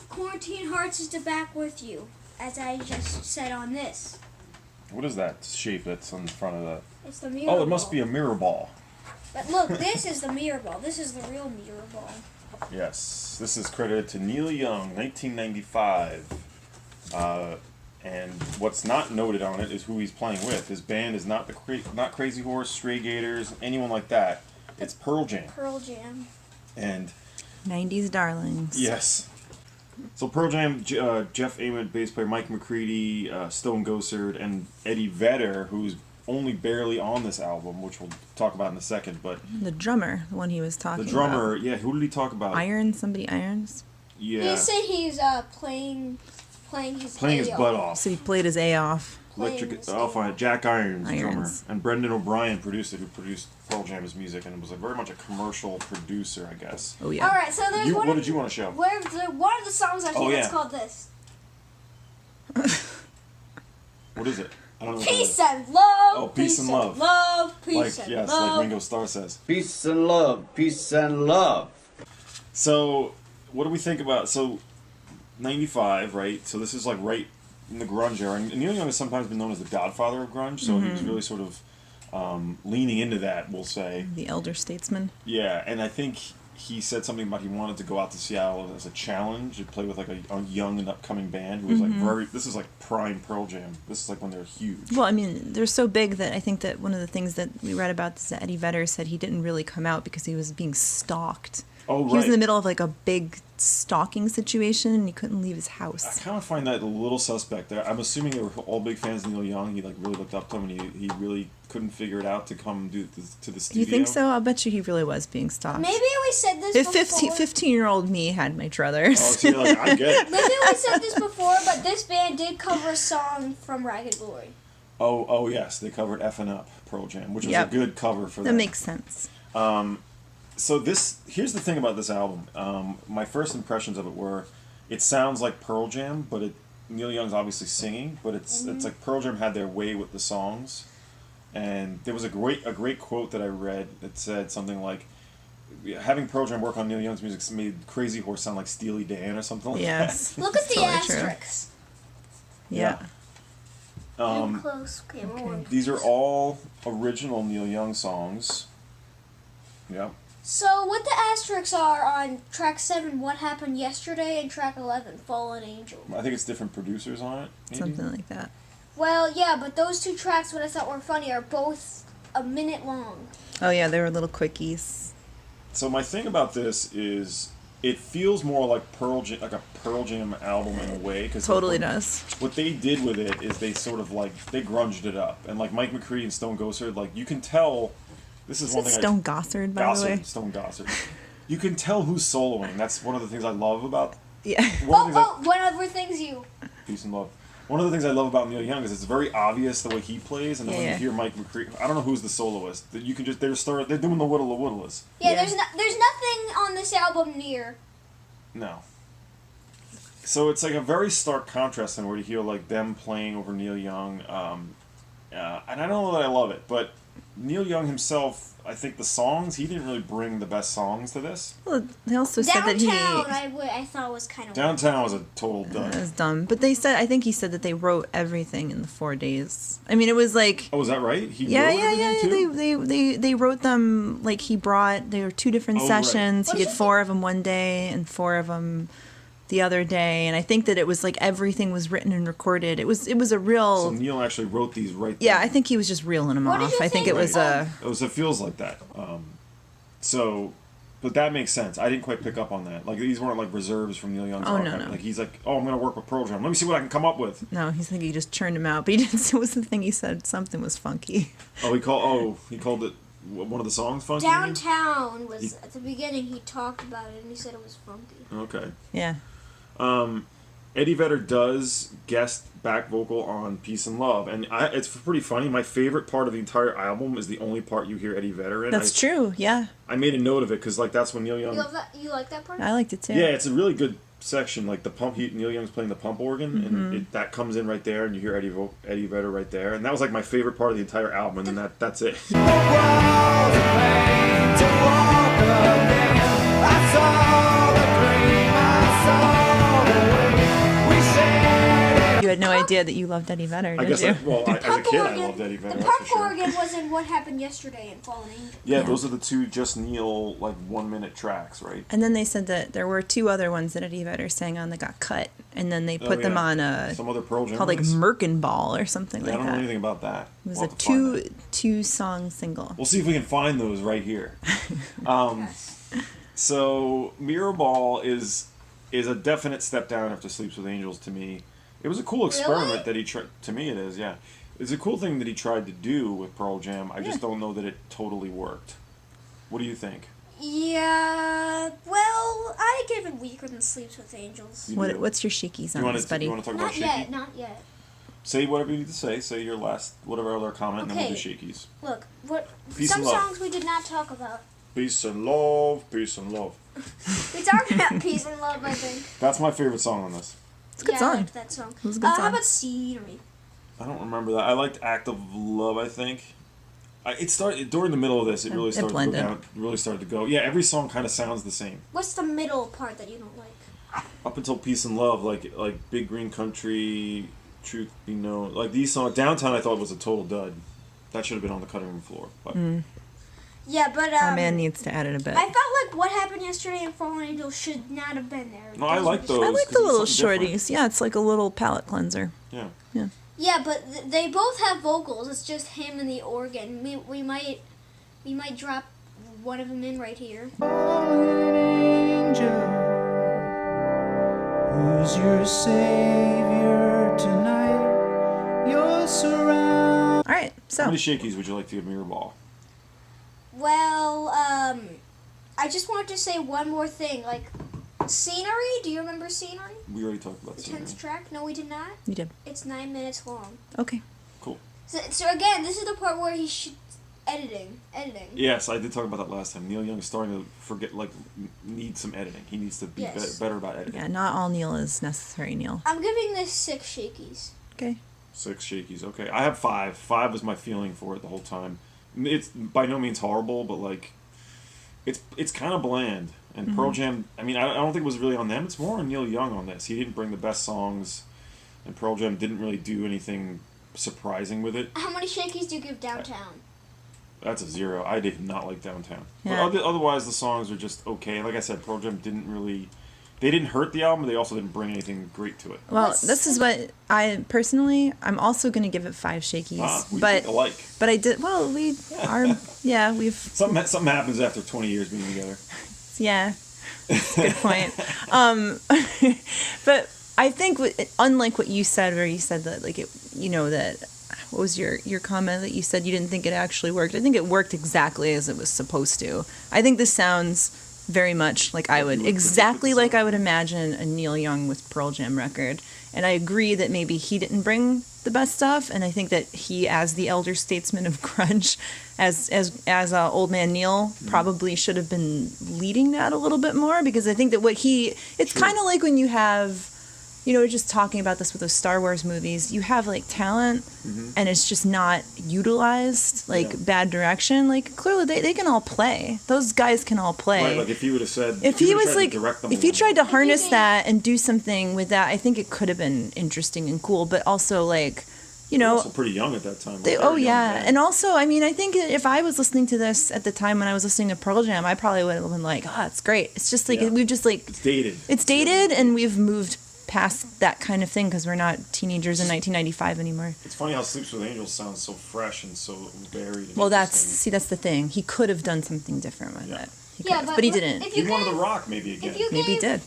Quarantine Hearts is to back with you, as I just said on this. What is that shape that's on the front of that? It's the mirror Oh, ball. it must be a mirror ball. But look, this is the mirror ball. This is the real mirror ball. Yes, this is credited to Neil Young, 1995. And what's not noted on it is who he's playing with. His band is not not Crazy Horse, Stray Gators, anyone like that. It's Pearl Jam. Pearl Jam. And 90s darlings. yes. So Pearl Jam, Jeff Ament, bass player, Mike McCready, Stone Gossard, and Eddie Vedder, who's only barely on this album, which we'll talk about in a second. But The drummer, the one he was talking the drummer, about. yeah, who did he talk about? Somebody irons. Yeah. He said he's playing his butt off. So he played his A off. Jack Irons, drummer, Irons. and Brendan O'Brien produced it, who produced Pearl Jam's music, and was very much a commercial producer, I guess. Oh yeah. All right, so there's What did you want to show? one of the songs I think Oh, yeah. it's called this. What is it? I don't know. Peace and love. Oh, peace and love. Peace and love. Like Ringo Starr says. Peace and love, peace and love. So, what do we think about 95, right? So this is like right in the grunge era, and Neil Young has sometimes been known as the godfather of grunge. So he was really sort of leaning into that, we'll say. The elder statesman. Yeah, and I think he said something about he wanted to go out to Seattle as a challenge and play with like a young and upcoming band who was like this is like prime Pearl Jam. This is like when they're huge. Well, I mean, they're so big that I think that one of the things that we read about is that Eddie Vedder said he didn't really come out because he was being stalked. Oh, right. He was in the middle of like a big stalking situation and he couldn't leave his I house. kind of find that a little suspect there. I'm assuming they were all big fans of Neil Young. He like really looked up to him, and he really couldn't figure it out to come to the studio. You think so? I'll bet you he really was being stalked. Maybe we said this If before. 15-year-old me had my Oh, druthers. so you're like, I get it. Maybe we said this before, but this band did cover a song from Ragged Glory. Oh yes, they covered Effin' Up Pearl Jam, which was Yep. a good cover for That makes sense. So here's the thing about this album. My first impressions of it were, it sounds like Pearl Jam, but Neil Young's obviously singing, but it's like Pearl Jam had their way with the songs. And there was a great quote that I read that said something like, having Pearl Jam work on Neil Young's music made Crazy Horse sound like Steely Dan or something like Yes. Look at the Totally true. asterisks. Yeah. I'm close. Okay, we're one. that. These are all original Neil Young songs. Yep. So what the asterisks are on track 7, What Happened Yesterday, and track 11, Fallen Angel. I think it's different producers on it. Maybe? Something like that. Well, yeah, but those two tracks, what I thought were funny, are both a minute long. Oh yeah, they were little quickies. So my thing about this is, it feels more like like a Pearl Jam album in a way. Cause Totally does. What they did with it is they sort of like, they grunged it up. And like Mike McCready and Stone Gossard, like you can tell, this is one thing Stone Gossard, by the way. Stone Gossard. You can tell who's soloing. That's one of the things I love about, Yeah. one of the things What other things you... peace and love. One of the things I love about Neil Young is it's very obvious the way he plays, and then when Yeah. you hear Mike McCready, I don't know who's the soloist. That you can just they're doing the whittle of whittles. Yeah, Yeah. there's nothing on this album near... No. So it's like a very stark contrast in where you hear like them playing over Neil Young, and I don't know that I love it, but Neil Young himself, I think the songs, he didn't really bring the best songs to this. Well, they also said that he Downtown, I thought was kind of... Downtown was a total dud. That was dumb. But I think he said that they wrote everything in the 4 days. I mean, it was like... Oh, is that right? He Yeah, wrote yeah, yeah. everything too? They wrote them, like, there were 2 different Oh, right. sessions. He did 4 of them one day and 4 of them the other day. And I think that it was like everything was written and recorded. It was a real... So Neil actually wrote these right there. Yeah, I think he was just reeling them What did off. you I think think it was of- It feels like that. But that makes sense. I didn't quite pick up on that. Like, these weren't like reserves from Neil Young's Oh, archive. no. Like, he's like, oh, I'm going to work with Pearl Jam. Let me see what I can come up with. No, he's thinking he just churned him out. But he didn't. It was the thing he said. Something was funky. He called it one of the songs funky? you mean? Downtown was, at the beginning, he talked about it, and he said it was funky. Okay. Yeah. Eddie Vedder does guest back vocal on Peace and Love, and it's pretty funny. My favorite part of the entire album is the only part you hear Eddie Vedder in. That's true. Yeah. I made a note of it because like that's when Neil Young. You like that part? I liked it too. Yeah, it's a really good section. Like the pump, Neil Young's playing the pump organ, Mm-hmm. and that comes in right there, and you hear Eddie Vedder right there, and that was like my favorite part of the entire album, and then that's it. I saw the dream, I saw the idea that you loved Eddie Vedder, I did guess, you? as a kid, I loved Eddie Vedder. The That's for Park sure. Oregon was in What Happened Yesterday in Fallen Angel. Yeah, Yeah. those are the two Just Neil 1-minute tracks, right? And then they said that there were two other ones that Eddie Vedder sang on that got cut, and then they put them yeah. on a Some other Pearl Jam called like ones? Merkenball or something Yeah, I like don't know that. anything about that. It was We'll a have to find that. two song single. We'll see if we can find those right here. Yes. So Mirror Ball is a definite step down after Sleeps with Angels to me. It was a cool experiment Really? that he tried. To me, it is. Yeah, it's a cool thing that he tried to do with Pearl Jam. I just Yeah. don't know that it totally worked. What do you think? Yeah, well, I give it weaker than Sleeps with Angels. You What, do? what's your shakies You on want this, to buddy? talk about Not Shaky? yet, not yet. Say whatever you need to say. Say your last whatever other comment, and then we'll do Okay. Shakies. Look, what Peace some and love. songs we did not talk about. Peace and love, peace and love. We talked about Peace and Love, I think. That's my favorite song on this. It's a good I song. liked that song. It was a good How song. about Scenery? I don't remember that. I liked Act of Love, I think. It started during the middle of this. It really It started to go blended. down. It really started to go. Yeah, every song kind of sounds the same What's the middle part that you don't like? up until Peace and Love. Like Big Green Country, Truth Be Known. Like these songs. Downtown, I thought was a total dud. That should have been on the cutting room floor. But Yeah, but Our man needs to add it a bit. I felt like What Happened Yesterday and Fallen Angel should not have been there. No, I Those like were just- those. I like 'cause the it's little something different. shorties. Yeah, it's like a little palate cleanser. Yeah. Yeah, but they both have vocals. It's just him and the organ. We might drop one of them in right here. Angel, who's your savior tonight? You're surrounded. All right, How so many Shakies would you like to give Mirror Ball? Well, I just wanted to say one more thing. Like, Scenery. Do you remember Scenery? We already talked about The Scenery. 10th track? No, we did not. you did. It's 9 minutes long. Okay. Cool. So again, this is the part where he should editing. Yes, I did talk about that last time. Neil Young is starting to need some editing. He needs to be Yes. better about editing. Yeah, not all Neil is necessary, Neil. I'm giving this 6 shakies. Okay. 6 Shakies. Okay, I have 5. 5 was my feeling for it the whole time. It's by no means horrible, but it's kind of bland. And Pearl Jam. I mean, I don't think it was really on them. It's more on Neil Young on this. He didn't bring the best songs, and Pearl Jam didn't really do anything surprising with it. How many shakies do you give Downtown? That's a 0. I did not like Downtown. Yeah. But otherwise, the songs are just okay. Like I said, Pearl Jam didn't really. They didn't hurt the album, but they also didn't bring anything great to it. Well, What's- this is what I personally. I'm also going to give it 5 shakies, We but think alike. I did. Well, we are. Yeah, we've. Something happens after 20 years being together. Yeah, that's a good point. But I think, unlike what you said, where you said that, like, it, you know, that, what was your comment that you said you didn't think it actually worked? I think it worked exactly as it was supposed to. I think this sounds very much like I would, exactly like I would imagine a Neil Young with Pearl Jam record. And I agree that maybe he didn't bring the best stuff, and I think that he, as the elder statesman of grunge, as old man Neil, probably should have been leading that a little bit more, because I think that it's kind of like when you have, you know, just talking about this with those Star Wars movies, you have like talent, and it's just not utilized, like Yeah. bad direction. Like clearly they can all play. Those guys can all play. Right, like if he would have said, If he would've was tried to like, direct them if a he little tried to bit. harness gave- that and do something with that, I think it could have been interesting and cool. But also, like, you They're know, also pretty young at that time. they, Like, oh very young yeah, band. and also, I mean, I think if I was listening to this at the time when I was listening to Pearl Jam, I probably would have been like, oh, it's great. It's just like Yeah. we've just like It's dated. it's dated, and we've moved past that kind of thing because we're not teenagers in 1995 anymore. It's funny how Sleeps with Angels sounds so fresh and so varied. And Well, interesting. that's the thing. He could have done something different with Yeah. it. He Yeah, could have, but he look, didn't. if He you wanted gave- to rock maybe again. If you Maybe he gave, did.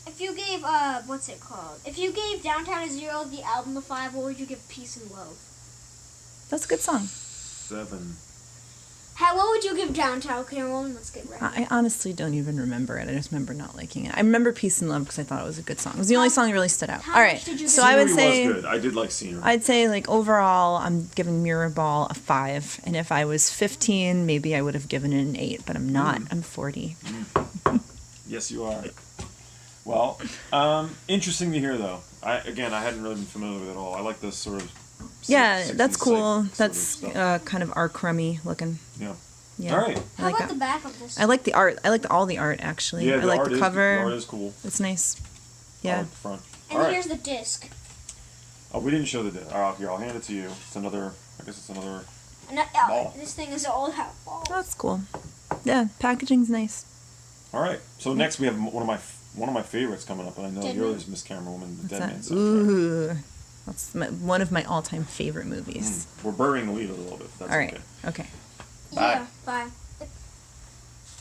If you gave what's it called? If you gave Downtown a 0, the album a 5, what would you give Peace and Love? That's a good song. 7. What would you give Downtown, Cameron? Let's get right. I honestly don't even remember it. I just remember not liking it. I remember Peace and Love because I thought it was a good song. It was the only song that really stood out. how All right, much did you so give I would Scenery say was good. I did like Scenery. I'd say like overall I'm giving Mirror Ball a 5, and if I was 15, maybe I would have given it an 8, but I'm not. I'm 40. Yes, you are. Well, interesting to hear though. I hadn't really been familiar with it at all. I like this sort of. Yeah, 60s that's cool. sort of That's stuff. kind of R. Crummy looking. Yeah. Yeah. All right. I How like about that. the back of this? I like the art. I like all the art actually. Yeah, I like the cover. The art is cool. It's nice. I Yeah. like the front. And All right. here's the disc. Oh, we didn't show the disc. Here, I'll hand it to you. It's another. I guess it's another. And Ball. this thing is all about balls. That's cool. Yeah, packaging's nice. All right. So next we have one of my favorites coming up, and I know Dead yours, Miss Camerawoman, the What's Dead Man that? soundtrack. Ooh, that's one of my all-time favorite movies. We're burying the lead a little bit. If that's All right. okay. Okay. Yeah, bye.